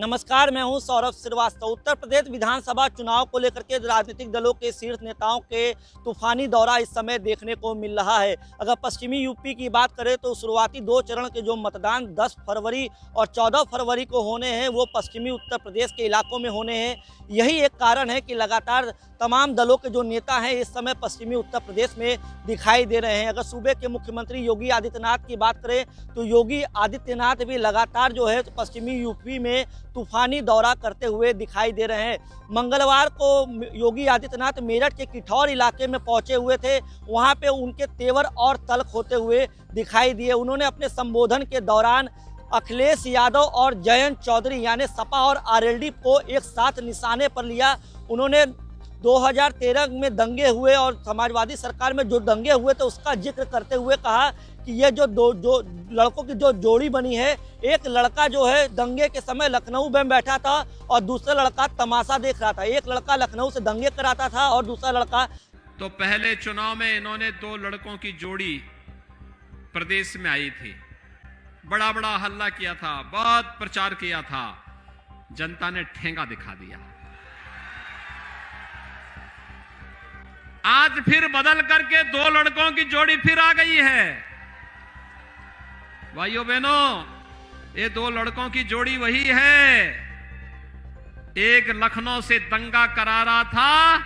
नमस्कार, मैं हूं सौरभ श्रीवास्तव। उत्तर प्रदेश विधानसभा चुनाव को लेकर के राजनीतिक दलों के शीर्ष नेताओं के तूफानी दौरा इस समय देखने को मिल रहा है। अगर पश्चिमी यूपी की बात करें तो शुरुआती 2 चरण के जो मतदान 10 फरवरी और 14 फरवरी को होने हैं, वो पश्चिमी उत्तर प्रदेश के इलाकों में होने हैं। यही एक कारण है कि लगातार तमाम दलों के जो नेता हैं इस समय पश्चिमी उत्तर प्रदेश में दिखाई दे रहे हैं। अगर सूबे के मुख्यमंत्री योगी आदित्यनाथ की बात करें तो योगी आदित्यनाथ भी लगातार जो है तो पश्चिमी यूपी में तूफानी दौरा करते हुए दिखाई दे रहे हैं। मंगलवार को योगी आदित्यनाथ मेरठ के किठौर इलाके में पहुंचे हुए थे। वहां पे उनके तेवर और तल्ख होते हुए दिखाई दिए। उन्होंने अपने संबोधन के दौरान अखिलेश यादव और जयंत चौधरी यानी सपा और आरएलडी को एक साथ निशाने पर लिया। उन्होंने 2013 में दंगे हुए और समाजवादी सरकार में जो दंगे हुए थे उसका जिक्र करते हुए कहा कि ये जो दो लड़कों की जो जोड़ी बनी है, एक लड़का जो है दंगे के समय लखनऊ में बैठा था और दूसरा लड़का तमाशा देख रहा था। एक लड़का लखनऊ से दंगे कराता था और दूसरा लड़का। तो पहले चुनाव में इन्होंने 2 लड़कों की जोड़ी प्रदेश में आई थी, बड़ा बड़ा हल्ला किया था, बहुत प्रचार किया था। जनता ने ठेंगा दिखा दिया। आज फिर बदल करके 2 लड़कों की जोड़ी फिर आ गई है। भाइयों बहनों, ये 2 लड़कों की जोड़ी वही है। एक लखनऊ से दंगा करा रहा था,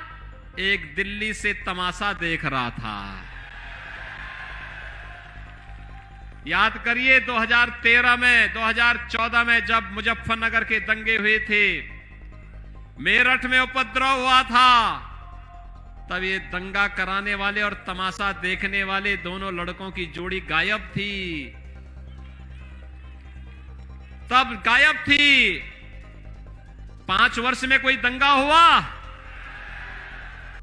एक दिल्ली से तमाशा देख रहा था। याद करिए 2013 में 2014 में जब मुजफ्फरनगर के दंगे हुए थे, मेरठ में उपद्रव हुआ था, तब ये दंगा कराने वाले और तमाशा देखने वाले दोनों लड़कों की जोड़ी गायब थी। तब गायब थी। 5 वर्ष में कोई दंगा हुआ?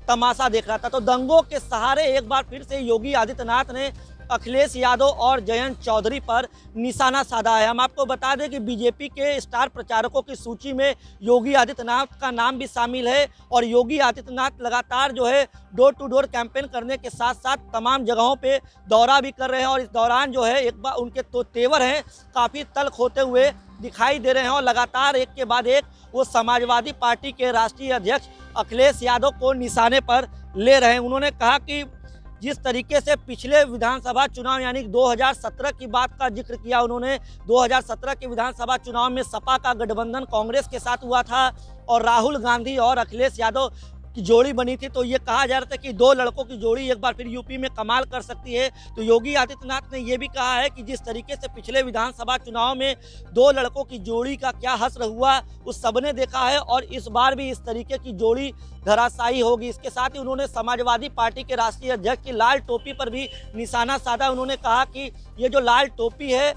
तमाशा देख रहा था। तो दंगों के सहारे एक बार फिर से योगी आदित्यनाथ ने अखिलेश यादव और जयंत चौधरी पर निशाना साधा है। हम आपको बता दें कि बीजेपी के स्टार प्रचारकों की सूची में योगी आदित्यनाथ का नाम भी शामिल है और योगी आदित्यनाथ लगातार जो है डोर टू डोर कैंपेन करने के साथ साथ तमाम जगहों पे दौरा भी कर रहे हैं और इस दौरान जो है एक बार उनके तो तेवर हैं काफ़ी तल्ख होते हुए दिखाई दे रहे हैं और लगातार एक के बाद एक वो समाजवादी पार्टी के राष्ट्रीय अध्यक्ष अखिलेश यादव को निशाने पर ले रहे हैं। उन्होंने कहा कि जिस तरीके से पिछले विधानसभा चुनाव यानी 2017 की बात का जिक्र किया उन्होंने, 2017 के विधानसभा चुनाव में सपा का गठबंधन कांग्रेस के साथ हुआ था और राहुल गांधी और अखिलेश यादव की जोड़ी बनी थी। तो ये कहा जा रहा था कि 2 लड़कों की जोड़ी एक बार फिर यूपी में कमाल कर सकती है। तो योगी आदित्यनाथ ने यह भी कहा है कि जिस तरीके से पिछले विधानसभा चुनाव में 2 लड़कों की जोड़ी का क्या हश्र हुआ उस सबने देखा है और इस बार भी इस तरीके की जोड़ी धराशायी होगी। इसके साथ ही उन्होंने समाजवादी पार्टी के राष्ट्रीय अध्यक्ष की लाल टोपी पर भी निशाना साधा। उन्होंने कहा कि ये जो लाल टोपी है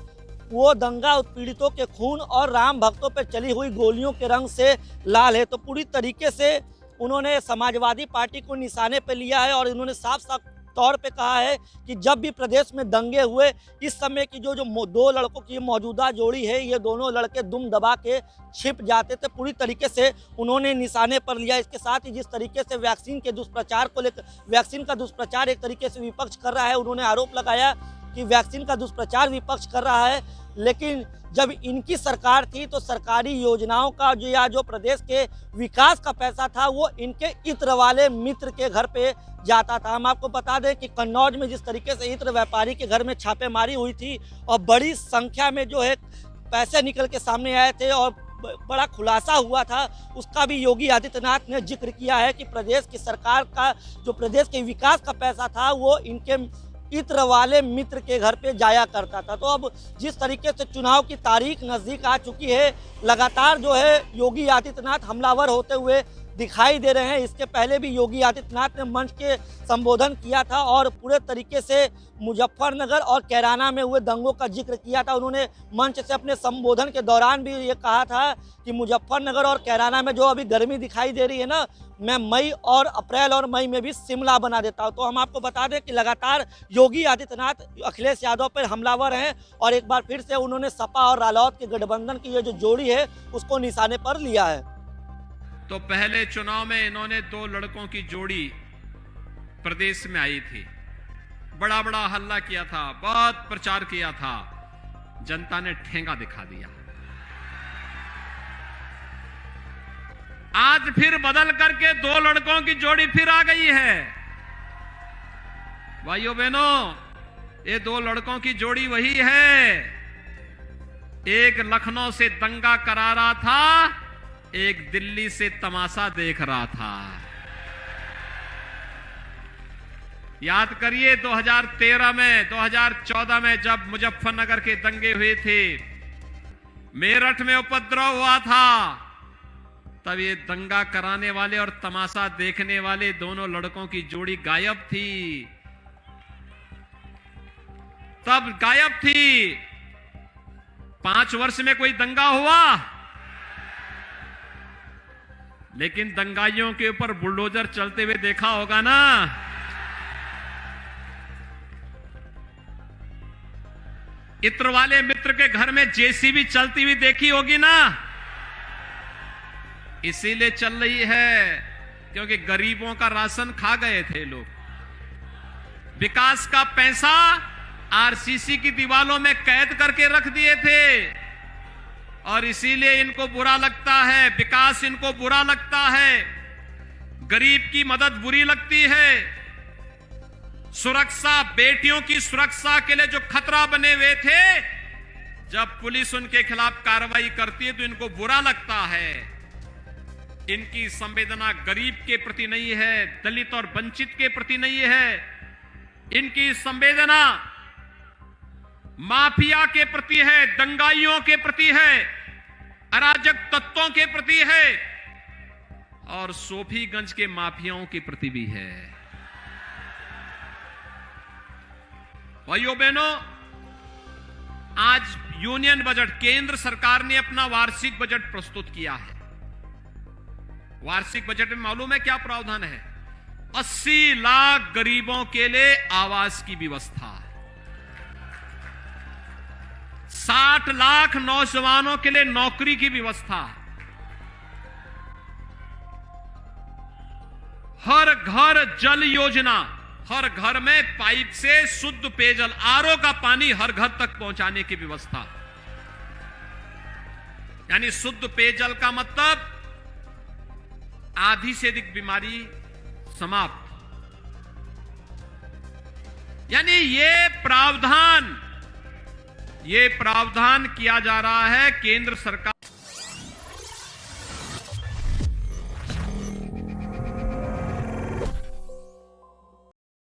वो दंगा उत्पीड़ितों के खून और राम भक्तों पर चली हुई गोलियों के रंग से लाल है। तो पूरी तरीके से उन्होंने समाजवादी पार्टी को निशाने पर लिया है और उन्होंने साफ साफ तौर पे कहा है कि जब भी प्रदेश में दंगे हुए इस समय की जो 2 लड़कों की मौजूदा जोड़ी है, ये दोनों लड़के दुम दबा के छिप जाते थे। पूरी तरीके से उन्होंने निशाने पर लिया। इसके साथ ही जिस तरीके से वैक्सीन के दुष्प्रचार को लेकर, वैक्सीन का दुष्प्रचार एक तरीके से विपक्ष कर रहा है, उन्होंने आरोप लगाया कि वैक्सीन का दुष्प्रचार विपक्ष कर रहा है। लेकिन जब इनकी सरकार थी तो सरकारी योजनाओं का जो प्रदेश के विकास का पैसा था वो इनके इत्र वाले मित्र के घर पे जाता था। हम आपको बता दें कि कन्नौज में जिस तरीके से इत्र व्यापारी के घर में छापेमारी हुई थी और बड़ी संख्या में जो है पैसे निकल के सामने आए थे और बड़ा खुलासा हुआ था, उसका भी योगी आदित्यनाथ ने जिक्र किया है कि प्रदेश की सरकार का जो प्रदेश के विकास का पैसा था वो इनके इत्र वाले मित्र के घर पे जाया करता था। तो अब जिस तरीके से चुनाव की तारीख नज़दीक आ चुकी है, लगातार जो है योगी आदित्यनाथ हमलावर होते हुए दिखाई दे रहे हैं। इसके पहले भी योगी आदित्यनाथ ने मंच के संबोधन किया था और पूरे तरीके से मुजफ्फरनगर और कैराना में हुए दंगों का जिक्र किया था। उन्होंने मंच से अपने संबोधन के दौरान भी ये कहा था कि मुजफ्फरनगर और कैराना में जो अभी गर्मी दिखाई दे रही है ना, मैं मई और अप्रैल और मई में भी शिमला बना देता हूँ। तो हम आपको बता दें कि लगातार योगी आदित्यनाथ अखिलेश यादव पर हमलावर हैं और एक बार फिर से उन्होंने सपा और रालोद के गठबंधन की ये जो जोड़ी है उसको निशाने पर लिया है। तो पहले चुनाव में इन्होंने 2 लड़कों की जोड़ी प्रदेश में आई थी, बड़ा बड़ा हल्ला किया था, बहुत प्रचार किया था। जनता ने ठेंगा दिखा दिया। आज फिर बदल करके दो लड़कों की जोड़ी फिर आ गई है। भाइयों बहनों, ये दो लड़कों की जोड़ी वही है। एक लखनऊ से दंगा करा रहा था, एक दिल्ली से तमाशा देख रहा था। याद करिए 2013 में, 2014 में जब मुजफ्फरनगर के दंगे हुए थे, मेरठ में उपद्रव हुआ था, तब ये दंगा कराने वाले और तमाशा देखने वाले दोनों लड़कों की जोड़ी गायब थी। तब गायब थी। 5 वर्ष में कोई दंगा हुआ? लेकिन दंगाइयों के ऊपर बुलडोजर चलते हुए देखा होगा ना। इत्र वाले मित्र के घर में जेसीबी चलती हुई देखी होगी ना। इसीलिए चल रही है क्योंकि गरीबों का राशन खा गए थे लोग। विकास का पैसा आरसीसी की दीवारों में कैद करके रख दिए थे और इसीलिए इनको बुरा लगता है, विकास इनको बुरा लगता है, गरीब की मदद बुरी लगती है। सुरक्षा, बेटियों की सुरक्षा के लिए जो खतरा बने हुए थे, जब पुलिस उनके खिलाफ कार्रवाई करती है तो इनको बुरा लगता है। इनकी संवेदना गरीब के प्रति नहीं है, दलित और वंचित के प्रति नहीं है। इनकी संवेदना माफिया के प्रति है, दंगाइयों के प्रति है, अराजक तत्वों के प्रति है और सोफीगंज के माफियाओं के प्रति भी है। भाइयों बहनों, आज यूनियन बजट, केंद्र सरकार ने अपना वार्षिक बजट प्रस्तुत किया है। वार्षिक बजट में मालूम है क्या प्रावधान है? 80 लाख गरीबों के लिए आवास की व्यवस्था, 60 लाख नौजवानों के लिए नौकरी की व्यवस्था, हर घर जल योजना, हर घर में पाइप से शुद्ध पेयजल, आरओ का पानी हर घर तक पहुंचाने की व्यवस्था। यानी शुद्ध पेयजल का मतलब आधी से अधिक बीमारी समाप्त। यानी ये प्रावधान किया जा रहा है केंद्र सरकार